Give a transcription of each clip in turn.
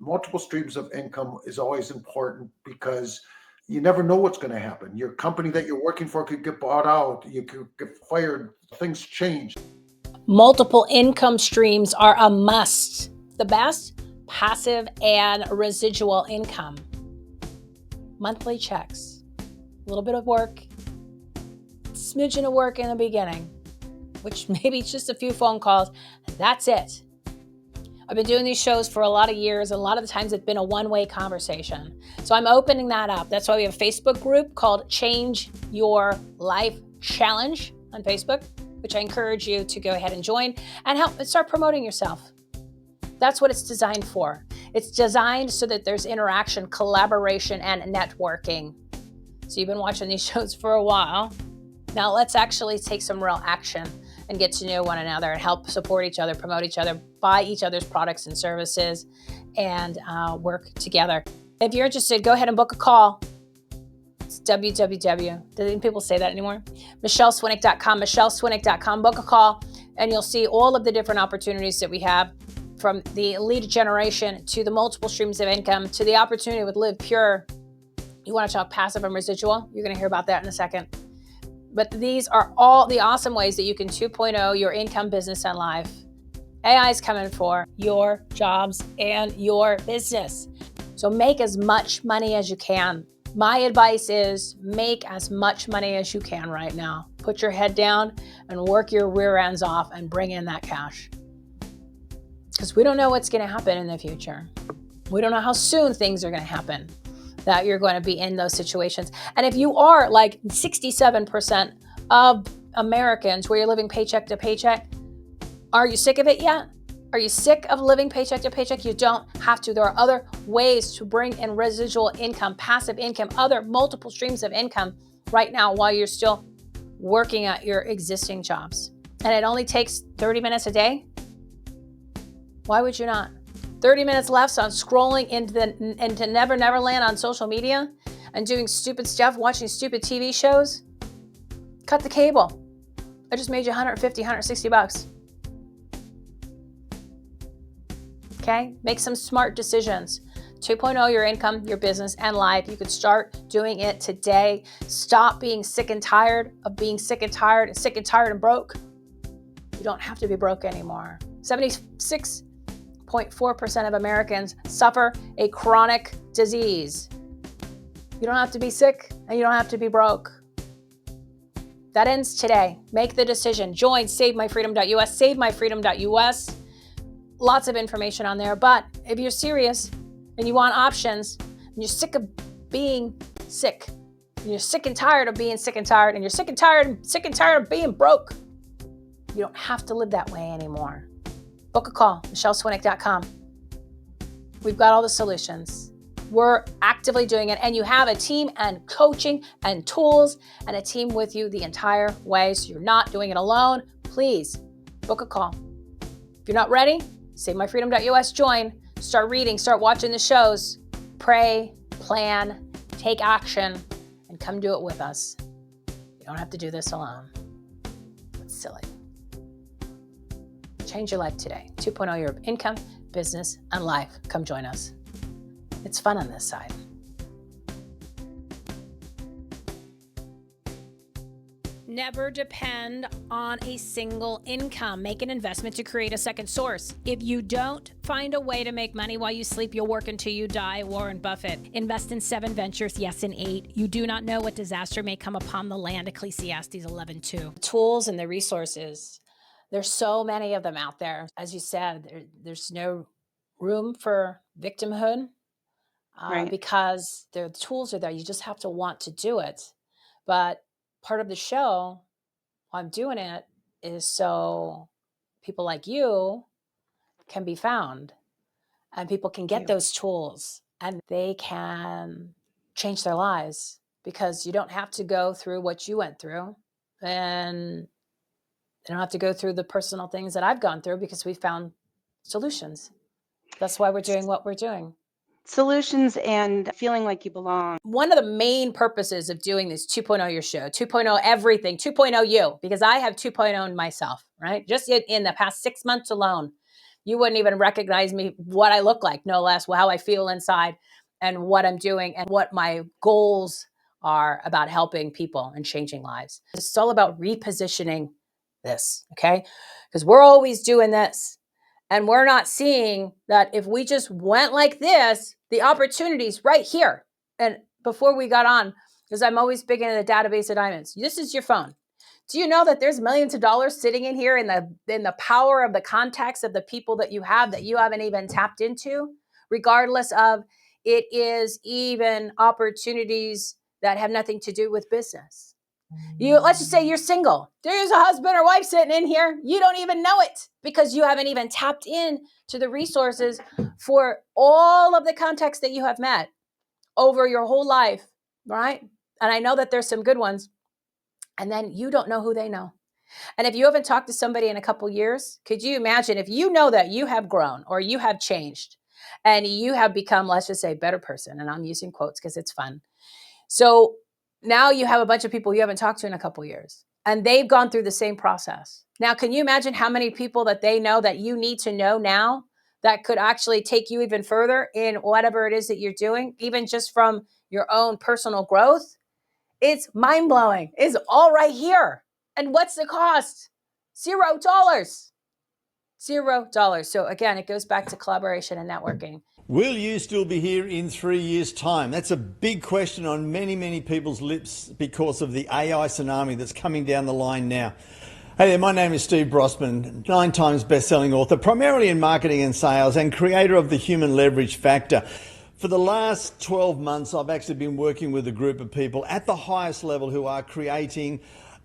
multiple streams of income is always important because you never know what's going to happen. Your company that you're working for could get bought out, you could get fired, things change. Multiple income streams are a must. The best, passive and residual income. Monthly checks, a little bit of work, smidgen of work in the beginning, which maybe it's just a few phone calls. That's it. I've been doing these shows for a lot of years, and a lot of the times it's been a one-way conversation. So I'm opening that up. That's why we have a Facebook group called Change Your Life Challenge on Facebook, which I encourage you to go ahead and join and help and start promoting yourself. That's what it's designed for. It's designed so that there's interaction, collaboration, and networking. So you've been watching these shows for a while. Now let's actually take some real action and get to know one another and help support each other, promote each other, buy each other's products and services, and work together. If you're interested, go ahead and book a call. It's www. Do people say that anymore? MichelleSwinnick.com, MichelleSwinnick.com. Book a call, and you'll see all of the different opportunities that we have, from the lead generation to the multiple streams of income to the opportunity with Live Pure. You want to talk passive and residual? You're going to hear about that in a second. But these are all the awesome ways that you can 2.0 your income, business, and life. AI is coming for your jobs and your business. So make as much money as you can. My advice is make as much money as you can right now. Put your head down and work your rear ends off and bring in that cash. Because we don't know what's going to happen in the future. We don't know how soon things are going to happen that you're going to be in those situations. And if you are like 67% of Americans where you're living paycheck to paycheck, are you sick of it yet? Are you sick of living paycheck to paycheck? You don't have to. There are other ways to bring in residual income, passive income, other multiple streams of income right now while you're still working at your existing jobs. And it only takes 30 minutes a day. Why would you not? 30 minutes left on scrolling into Never Land on social media and doing stupid stuff, watching stupid TV shows. Cut the cable. I just made you $150, $160. Okay? Make some smart decisions. 2.0 your income, your business, and life. You could start doing it today. Stop being sick and tired of being sick and tired and broke. You don't have to be broke anymore. 76.4% of Americans suffer a chronic disease. You don't have to be sick and you don't have to be broke. That ends today. Make the decision. Join SaveMyFreedom.us, SaveMyFreedom.us. Lots of information on there. But if you're serious and you want options and you're sick of being sick, and you're sick and tired of being sick and tired, and you're sick and tired of being broke, you don't have to live that way anymore. Book a call, MichelleSwinnick.com. We've got all the solutions. We're actively doing it, and you have a team and coaching and tools and a team with you the entire way, so you're not doing it alone. Please book a call. If you're not ready, SaveMyFreedom.us, join, start reading, start watching the shows, pray, plan, take action, and come do it with us. You don't have to do this alone. It's silly. Change your life today. 2.0 your income, business, and life. Come join us. It's fun on this side. Never depend on a single income. Make an investment to create a second source. If you don't find a way to make money while you sleep, you'll work until you die. Warren Buffett. Invest in 7 ventures, yes, in 8. You do not know what disaster may come upon the land. Ecclesiastes 11:2. Tools and the resources. There's so many of them out there. As you said, there's no room for victimhood Right. because the tools are there. You just have to want to do it. But part of the show, why I'm doing it, is so people like you can be found and people can get those tools and they can change their lives, because you don't have to go through what you went through, and they don't have to go through the personal things that I've gone through, because we found solutions. That's why we're doing what we're doing. Solutions and feeling like you belong. One of the main purposes of doing this 2.0 your show, 2.0 everything, 2.0 you, because I have 2.0 myself, right? Just in the past 6 months alone, You wouldn't even recognize me, what I look like, no less, how I feel inside, and what I'm doing, and what my goals are about helping people and changing lives. It's all about repositioning this, okay? Because we're always doing this. And we're not seeing that if we just went like this, the opportunities right here. And before we got on, because I'm always big into the database of diamonds, this is your phone. Do you know that there's millions of dollars sitting in here in the power of the contacts of the people that you haven't even tapped into, regardless of it is even opportunities that have nothing to do with business. Let's just say you're single. There's a husband or wife sitting in here. You don't even know it because you haven't even tapped in to the resources for all of the contacts that you have met over your whole life, right? And I know that there's some good ones. And then you don't know who they know. And if you haven't talked to somebody in a couple years, could you imagine if you know that you have grown or you have changed and you have become, let's just say, a better person? And I'm using quotes because it's fun. So now you have a bunch of people you haven't talked to in a couple years, and they've gone through the same process. Now, can you imagine how many people that they know that you need to know now that could actually take you even further in whatever it is that you're doing, even just from your own personal growth? It's mind-blowing. It's all right here. And what's the cost? $0. $0. So again, it goes back to collaboration and networking. Will you still be here in 3 years' time? That's a big question on many, many people's lips because of the AI tsunami that's coming down the line now. Hey there, my name is Steve Brossman, 9 times best-selling author, primarily in marketing and sales, and creator of the Human Leverage Factor. For the last 12 months, I've actually been working with a group of people at the highest level who are creating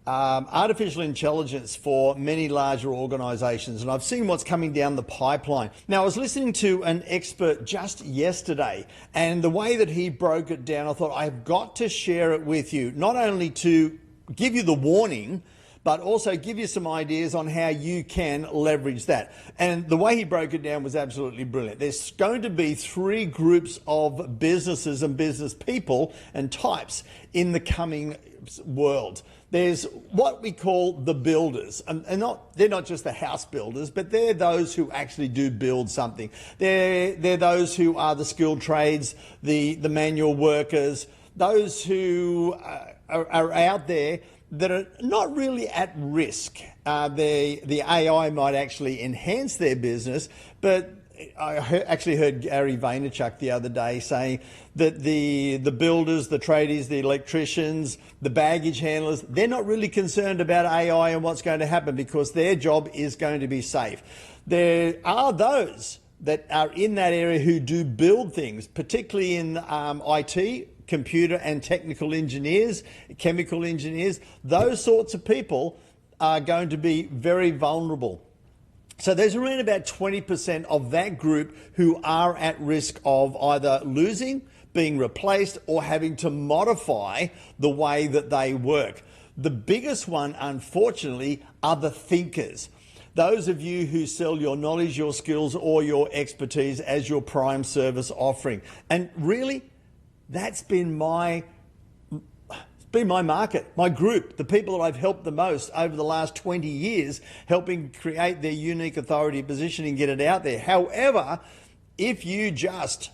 artificial intelligence for many larger organizations, and I've seen what's coming down the pipeline. Now, I was listening to an expert just yesterday, and the way that he broke it down, I thought I've got to share it with you, not only to give you the warning, but also give you some ideas on how you can leverage that. And the way he broke it down was absolutely brilliant. There's going to be 3 groups of businesses and business people and types in the coming world. There's what we call the builders, and they're not just the house builders, but they're those who actually do build something. They're those who are the skilled trades, the manual workers, those who are out there that are not really at risk. The AI might actually enhance their business, but I actually heard Gary Vaynerchuk the other day saying that the builders, the tradies, the electricians, the baggage handlers, they're not really concerned about AI and what's going to happen because their job is going to be safe. There are those that are in that area who do build things, particularly in IT, computer and technical engineers, chemical engineers. Those sorts of people are going to be very vulnerable. So there's around about 20% of that group who are at risk of either losing, being replaced, or having to modify the way that they work. The biggest one, unfortunately, are the thinkers. Those of you who sell your knowledge, your skills, or your expertise as your prime service offering. And really, that's been my market, my group, the people that I've helped the most over the last 20 years, helping create their unique authority positioning, get it out there. However, if you just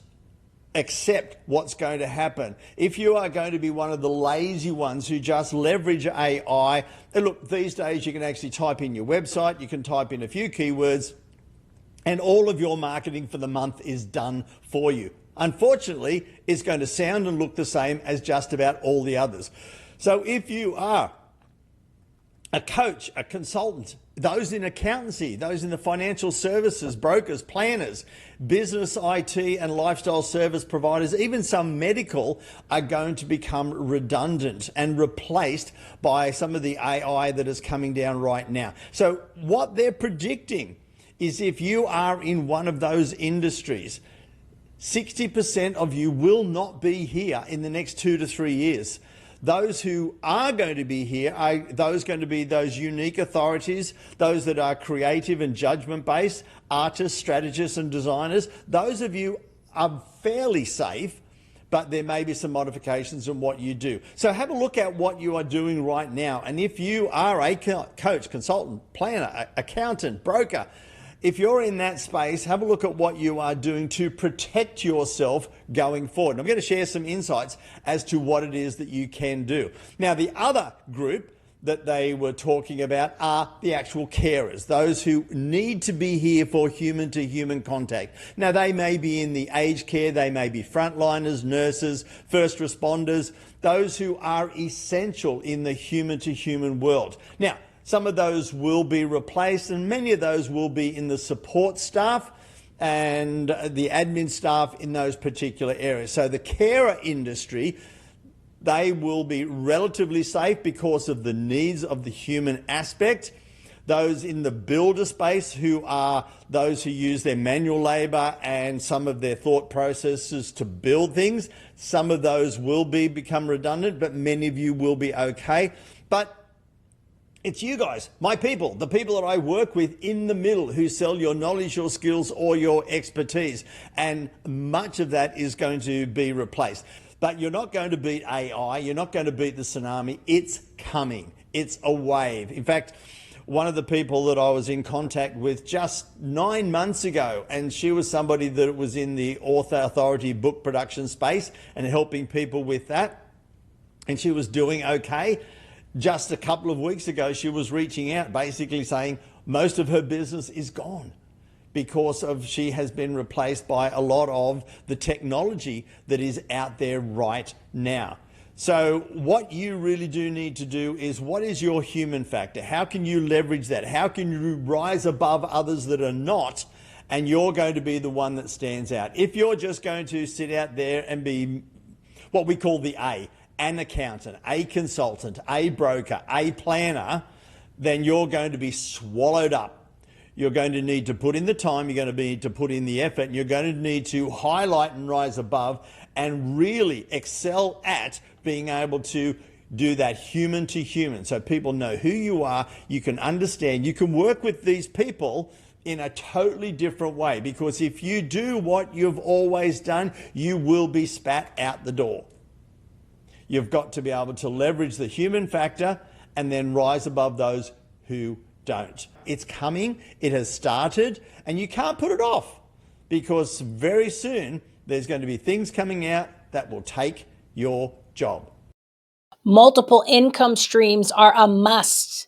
accept what's going to happen, if you are going to be one of the lazy ones who just leverage AI, and look, these days you can actually type in your website, you can type in a few keywords, and all of your marketing for the month is done for you. Unfortunately, it's going to sound and look the same as just about all the others. So if you are a coach, a consultant, those in accountancy, those in the financial services, brokers, planners, business, IT and lifestyle service providers, even some medical, are going to become redundant and replaced by some of the AI that is coming down right now. So what they're predicting is if you are in one of those industries, 60% of you will not be here in the next 2 to 3 years. Those who are going to be here are going to be those unique authorities, those that are creative and judgment-based, artists, strategists and designers. Those of you are fairly safe, but there may be some modifications in what you do. So have a look at what you are doing right now. And if you are a coach, consultant, planner, accountant, broker, if you're in that space, have a look at what you are doing to protect yourself going forward. And I'm going to share some insights as to what it is that you can do. Now, the other group that they were talking about are the actual carers, those who need to be here for human-to-human contact. Now, they may be in the aged care, they may be frontliners, nurses, first responders, those who are essential in the human-to-human world. Now, some of those will be replaced, and many of those will be in the support staff and the admin staff in those particular areas. So the carer industry, they will be relatively safe because of the needs of the human aspect. Those in the builder space, who are those who use their manual labour and some of their thought processes to build things, some of those will become redundant, but many of you will be okay. But it's you guys, my people, the people that I work with in the middle, who sell your knowledge, your skills, or your expertise. And much of that is going to be replaced. But you're not going to beat AI. You're not going to beat the tsunami. It's coming. It's a wave. In fact, one of the people that I was in contact with just 9 months ago, and she was somebody that was in the author authority book production space and helping people with that. And she was doing okay. Just a couple of weeks ago, she was reaching out basically saying most of her business is gone because she has been replaced by a lot of the technology that is out there right now. So what you really do need to do is, what is your human factor? How can you leverage that? How can you rise above others that are not, and you're going to be the one that stands out? If you're just going to sit out there and be what we call the an accountant, a consultant, a broker, a planner, then you're going to be swallowed up. You're going to need to put in the time, you're going to need to put in the effort, and you're going to need to highlight and rise above and really excel at being able to do that human to human. So people know who you are, you can understand, you can work with these people in a totally different way, because if you do what you've always done, you will be spat out the door. You've got to be able to leverage the human factor and then rise above those who don't. It's coming, it has started, and you can't put it off, because very soon there's going to be things coming out that will take your job. Multiple income streams are a must.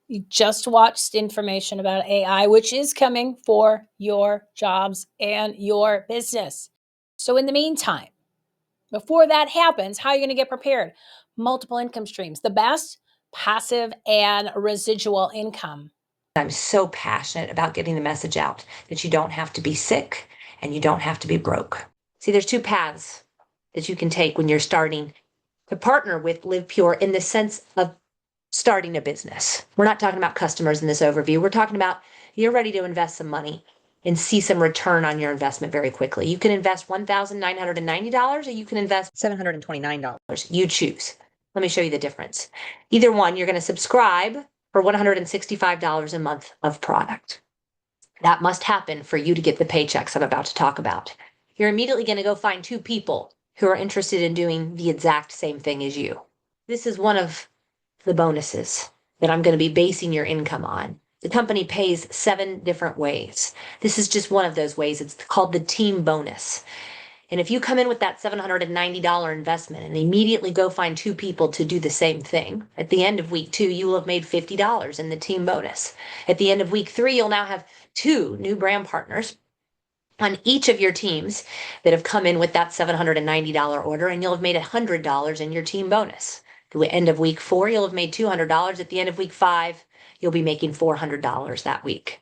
You just watched information about AI, which is coming for your jobs and your business. So in the meantime, before that happens, how are you going to get prepared? Multiple income streams. The best, passive and residual income. I'm so passionate about getting the message out that you don't have to be sick and you don't have to be broke. See, there's two paths that you can take when you're starting to partner with Live Pure in the sense of starting a business. We're not talking about customers in this overview. We're talking about you're ready to invest some money and see some return on your investment very quickly. You can invest $1,990 or you can invest $729. You choose. Let me show you the difference. Either one, you're going to subscribe for $165 a month of product. That must happen for you to get the paychecks I'm about to talk about. You're immediately going to go find two people who are interested in doing the exact same thing as you. This is one of the bonuses that I'm going to be basing your income on. The company pays 7 different ways. This is just one of those ways. It's called the team bonus. And if you come in with that $790 investment and immediately go find 2 people to do the same thing, at the end of week 2, you will have made $50 in the team bonus. At the end of week 3, you'll now have 2 new brand partners on each of your teams that have come in with that $790 order, and you'll have made $100 in your team bonus. At the end of week 4, you'll have made $200. At the end of week 5, you'll be making $400 that week.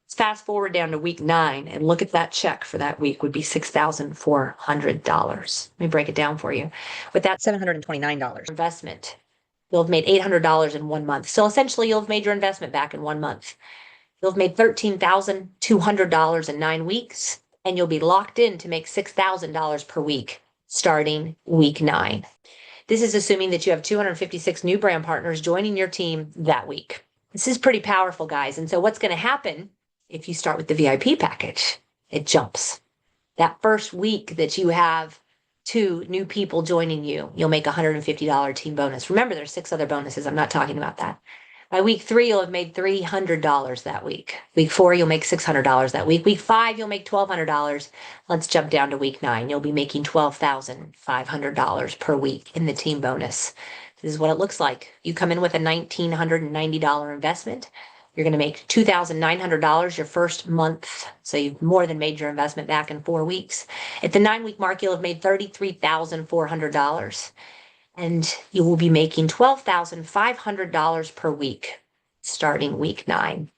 Let's fast forward down to week 9 and look at that check for that week would be $6,400. Let me break it down for you. With that $729 investment, you'll have made $800 in 1 month. So essentially you'll have made your investment back in 1 month. You'll have made $13,200 in 9 weeks, and you'll be locked in to make $6,000 per week starting week 9. This is assuming that you have 256 new brand partners joining your team that week. This is pretty powerful, guys. And so what's going to happen if you start with the VIP package? It jumps. That first week that you have 2 new people joining you, you'll make a $150 team bonus. Remember, there's 6 other bonuses. I'm not talking about that. By week 3, you'll have made $300 that week. Week 4, you'll make $600 that week. Week 5, you'll make $1,200. Let's jump down to week 9. You'll be making $12,500 per week in the team bonus. This is what it looks like. You come in with a $1,990 investment. You're going to make $2,900 your first month. So you've more than made your investment back in 4 weeks. At the 9-week mark, you'll have made $33,400. And you will be making $12,500 per week starting week 9.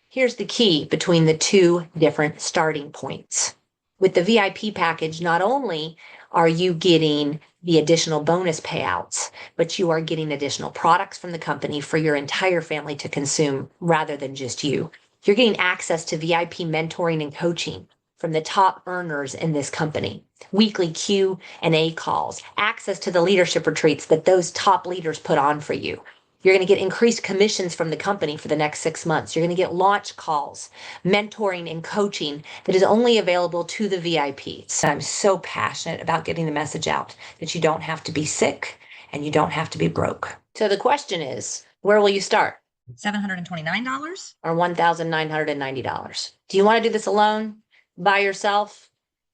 Here's the key between the two different starting points. With the VIP package, not only are you getting the additional bonus payouts, but you are getting additional products from the company for your entire family to consume rather than just you. You're getting access to VIP mentoring and coaching from the top earners in this company, weekly Q&A calls, access to the leadership retreats that those top leaders put on for you. You're going to get increased commissions from the company for the next 6 months. You're going to get launch calls, mentoring and coaching that is only available to the VIPs. I'm so passionate about getting the message out that you don't have to be sick and you don't have to be broke. So the question is, where will you start? $729 or $1,990? Do you want to do this alone, by yourself,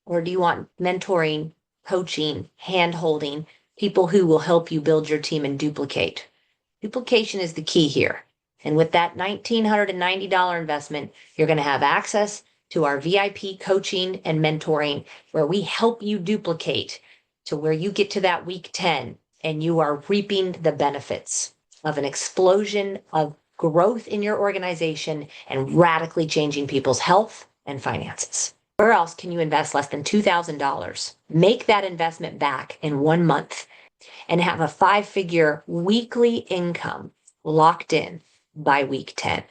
or do you want mentoring, coaching, hand-holding, people who will help you build your team and duplicate? Duplication is the key here. And with that $1,990 investment, you're going to have access to our VIP coaching and mentoring where we help you duplicate to where you get to that week 10 and you are reaping the benefits of an explosion of growth in your organization and radically changing people's health and finances. Where else can you invest less than $2,000? Make that investment back in 1 month and have a 5-figure weekly income locked in by week 10.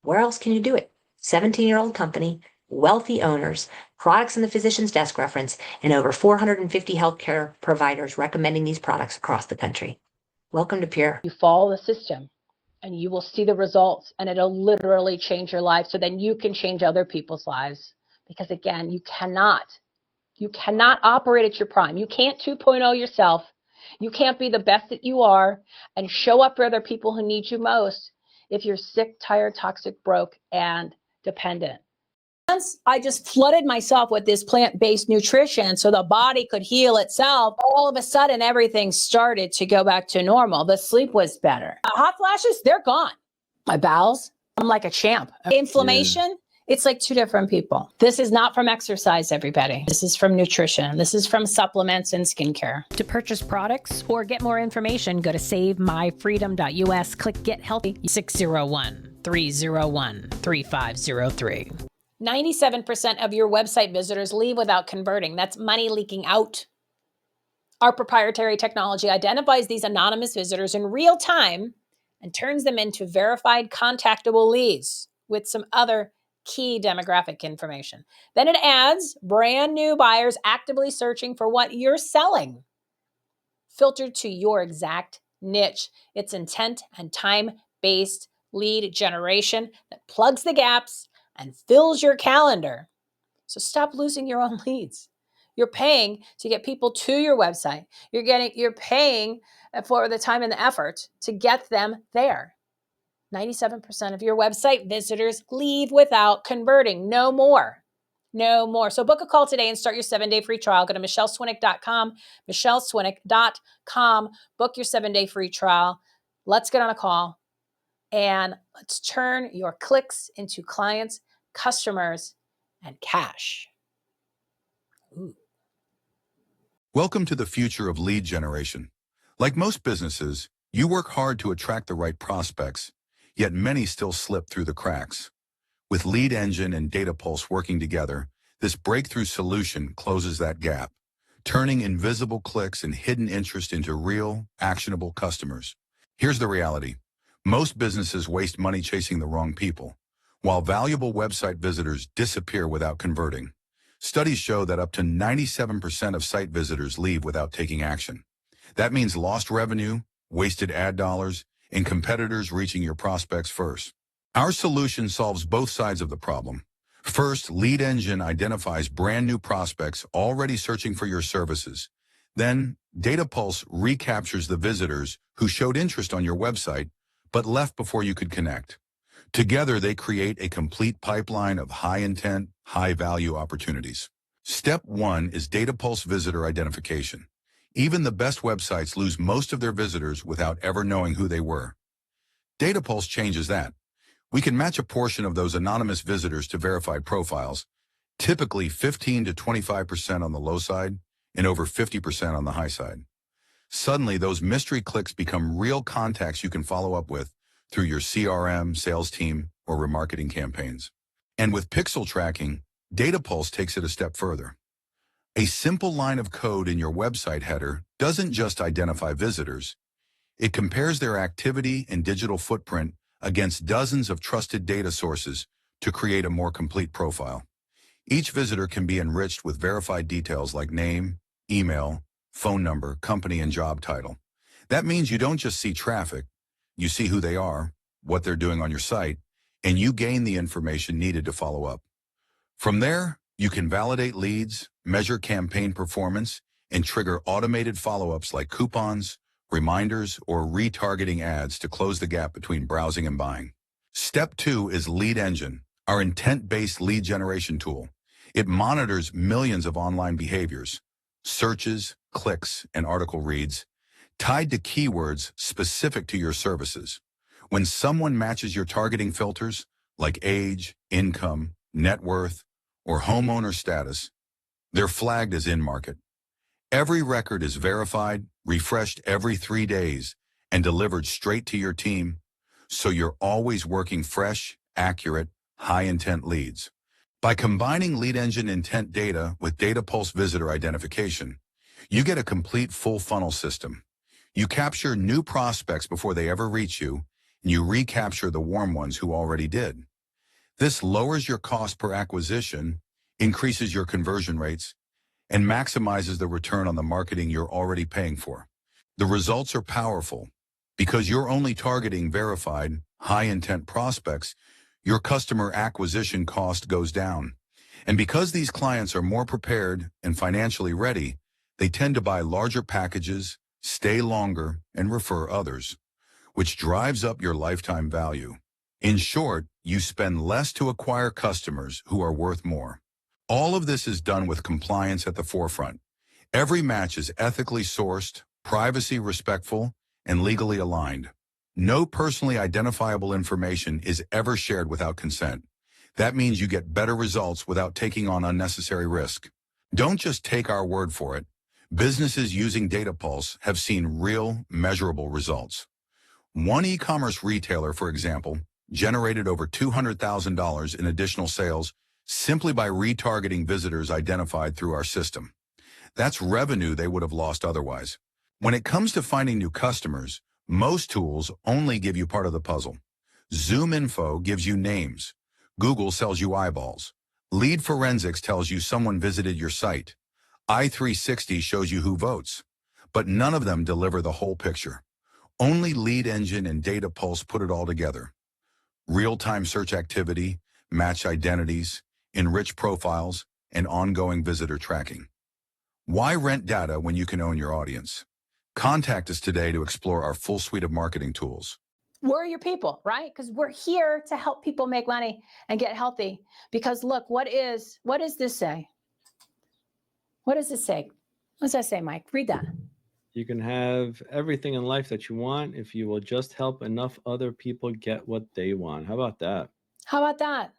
Where else can you do it? 17-year-old company, wealthy owners, products in the physician's desk reference, and over 450 healthcare providers recommending these products across the country. Welcome to Pure. You follow the system and you will see the results, and it'll literally change your life so then you can change other people's lives. Because again, you cannot operate at your prime. You can't 2.0 yourself. You can't be the best that you are and show up for other people who need you most if you're sick, tired, toxic, broke, and dependent. Once I just flooded myself with this plant-based nutrition so the body could heal itself, all of a sudden everything started to go back to normal. The sleep was better. Hot flashes, they're gone. My bowels, I'm like a champ. Inflammation, it's like 2 different people. This is not from exercise, everybody. This is from nutrition. This is from supplements and skincare. To purchase products or get more information, go to savemyfreedom.us. Click Get Healthy, 601-301-3503. 97% of your website visitors leave without converting. That's money leaking out. Our proprietary technology identifies these anonymous visitors in real time and turns them into verified contactable leads with some other key demographic information. Then it adds brand new buyers actively searching for what you're selling, filtered to your exact niche. It's intent and time-based lead generation that plugs the gaps and fills your calendar. So stop losing your own leads. You're paying to get people to your website. You're paying for the time and the effort to get them there. 97% of your website visitors leave without converting. No more. No more. So book a call today and start your 7-day free trial. Go to michelleswinick.com, michelleswinick.com. Book your 7-day free trial. Let's get on a call and let's turn your clicks into clients, customers, and cash. Ooh. Welcome to the future of lead generation. Like most businesses, you work hard to attract the right prospects, yet many still slip through the cracks. With Lead Engine and Data Pulse working together, this breakthrough solution closes that gap, turning invisible clicks and hidden interest into real, actionable customers. Here's the reality. Most businesses waste money chasing the wrong people, while valuable website visitors disappear without converting. Studies show that up to 97% of site visitors leave without taking action. That means lost revenue, wasted ad dollars, and competitors reaching your prospects first. Our solution solves both sides of the problem. First, Lead Engine identifies brand new prospects already searching for your services. Then, Data Pulse recaptures the visitors who showed interest on your website, but left before you could connect. Together, they create a complete pipeline of high-intent, high-value opportunities. Step 1 is Data Pulse visitor identification. Even the best websites lose most of their visitors without ever knowing who they were. Data Pulse changes that. We can match a portion of those anonymous visitors to verified profiles, typically 15 to 25% on the low side and over 50% on the high side. Suddenly, those mystery clicks become real contacts you can follow up with through your CRM, sales team, or remarketing campaigns. And with pixel tracking, Data Pulse takes it a step further. A simple line of code in your website header doesn't just identify visitors. It compares their activity and digital footprint against dozens of trusted data sources to create a more complete profile. Each visitor can be enriched with verified details like name, email, phone number, company, and job title. That means you don't just see traffic, you see who they are, what they're doing on your site, and you gain the information needed to follow up. From there, you can validate leads, measure campaign performance, and trigger automated follow-ups like coupons, reminders, or retargeting ads to close the gap between browsing and buying. Step 2 is Lead Engine, our intent-based lead generation tool. It monitors millions of online behaviors, searches, clicks, and article reads, tied to keywords specific to your services. When someone matches your targeting filters, like age, income, net worth, or homeowner status, they're flagged as in-market. Every record is verified, refreshed every 3 days, and delivered straight to your team, so you're always working fresh, accurate, high-intent leads. By combining Lead Engine intent data with Data Pulse visitor identification, you get a complete full funnel system. You capture new prospects before they ever reach you, and you recapture the warm ones who already did. This lowers your cost per acquisition, increases your conversion rates, and maximizes the return on the marketing you're already paying for. The results are powerful. Because you're only targeting verified, high-intent prospects, your customer acquisition cost goes down. And because these clients are more prepared and financially ready, they tend to buy larger packages, stay longer, and refer others, which drives up your lifetime value. In short, you spend less to acquire customers who are worth more. All of this is done with compliance at the forefront. Every match is ethically sourced, privacy respectful, and legally aligned. No personally identifiable information is ever shared without consent. That means you get better results without taking on unnecessary risk. Don't just take our word for it. Businesses using Data Pulse have seen real, measurable results. One e-commerce retailer, for example, generated over $200,000 in additional sales simply by retargeting visitors identified through our system. That's revenue they would have lost otherwise. When it comes to finding new customers, most tools only give you part of the puzzle. Zoom Info gives you names. Google sells you eyeballs. Lead Forensics tells you someone visited your site. i360 shows you who votes. But none of them deliver the whole picture. Only Lead Engine and Data Pulse put it all together. Real-time search activity, match identities, enrich profiles, and ongoing visitor tracking. Why rent data when you can own your audience? Contact us today to explore our full suite of marketing tools. We're your people, right? Because we're here to help people make money and get healthy. Because look, what does this say? What does this say? What does that say, Mike? Read that. You can have everything in life that you want if you will just help enough other people get what they want. How about that? How about that?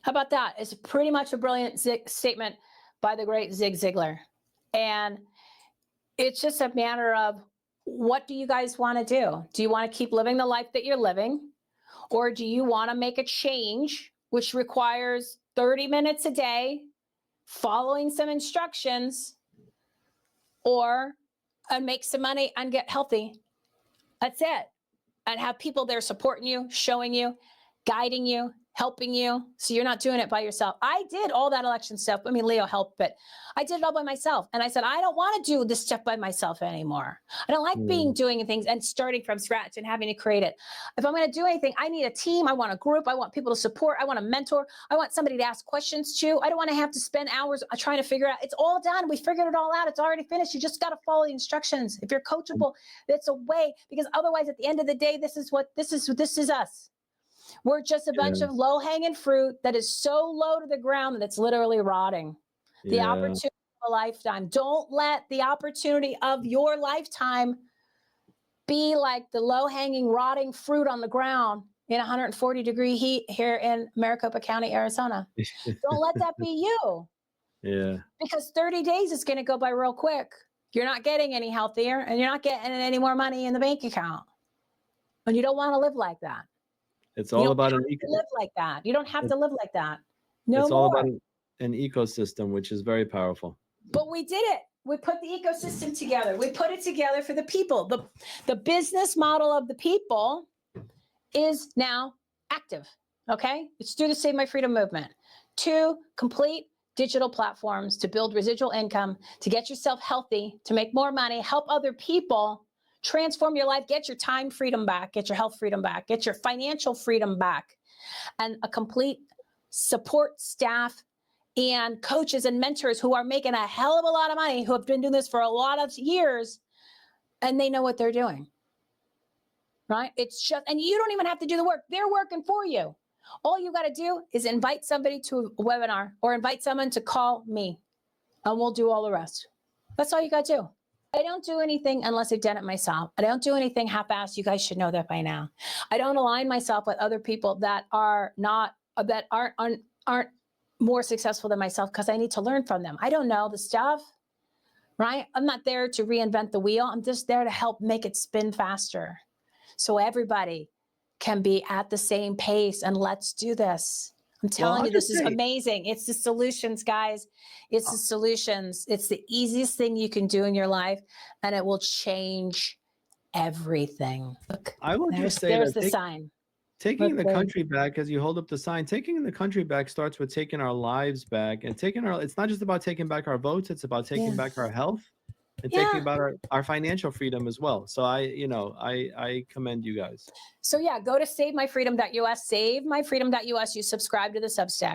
How about that? It's pretty much a brilliant statement by the great Zig Ziglar. And it's just a matter of, what do you guys want to do? Do you want to keep living the life that you're living? Or do you want to make a change, which requires 30 minutes a day, following some instructions, and make some money and get healthy? That's it. And have people there supporting you, showing you, guiding you, helping you. So you're not doing it by yourself. I did all that election stuff. I mean, Leo helped, but I did it all by myself. And I said, I don't want to do this stuff by myself anymore. I don't like doing things and starting from scratch and having to create it. If I'm going to do anything, I need a team. I want a group. I want people to support. I want a mentor. I want somebody to ask questions to. I don't want to have to spend hours trying to figure out. It's all done. We figured it all out. It's already finished. You just got to follow the instructions. If you're coachable, that's a way, because otherwise at the end of the day, this is us. We're just a bunch of low-hanging fruit that is so low to the ground that it's literally rotting. The opportunity of a lifetime. Don't let the opportunity of your lifetime be like the low-hanging, rotting fruit on the ground in 140-degree heat here in Maricopa County, Arizona. Don't let that be you. Yeah. Because 30 days is going to go by real quick. You're not getting any healthier, and you're not getting any more money in the bank account. And you don't want to live like that. It's all about live like that. You don't have to live like that. No It's more. all about an ecosystem, which is very powerful. But we did it. We put the ecosystem together. We put it together for the people. The business model of the people is now active. Okay? It's through the Save My Freedom movement. 2 complete digital platforms to build residual income, to get yourself healthy, to make more money, help other people, transform your life, get your time freedom back, get your health freedom back, get your financial freedom back, and a complete support staff and coaches and mentors who are making a hell of a lot of money, who have been doing this for a lot of years, and they know what they're doing, right? It's just, and you don't even have to do the work. They're working for you. All you got to do is invite somebody to a webinar or invite someone to call me, and we'll do all the rest. That's all you got to do. I don't do anything unless I've done it myself. I don't do anything half-assed. You guys should know that by now. I don't align myself with other people that aren't more successful than myself, because I need to learn from them. I don't know the stuff, right? I'm not there to reinvent the wheel. I'm just there to help make it spin faster, so everybody can be at the same pace. And let's do this. I'm telling you, this is amazing. It's the solutions, guys. It's the solutions. It's the easiest thing you can do in your life, and it will change everything. Look, I will just say there's that the sign. taking the country back, as you hold up the sign, taking the country back starts with taking our lives back, and it's not just about taking back our votes. It's about taking back our health and taking about our financial freedom as well. So I commend you guys. So yeah, go to savemyfreedom.us, savemyfreedom.us. You subscribe to the Substack.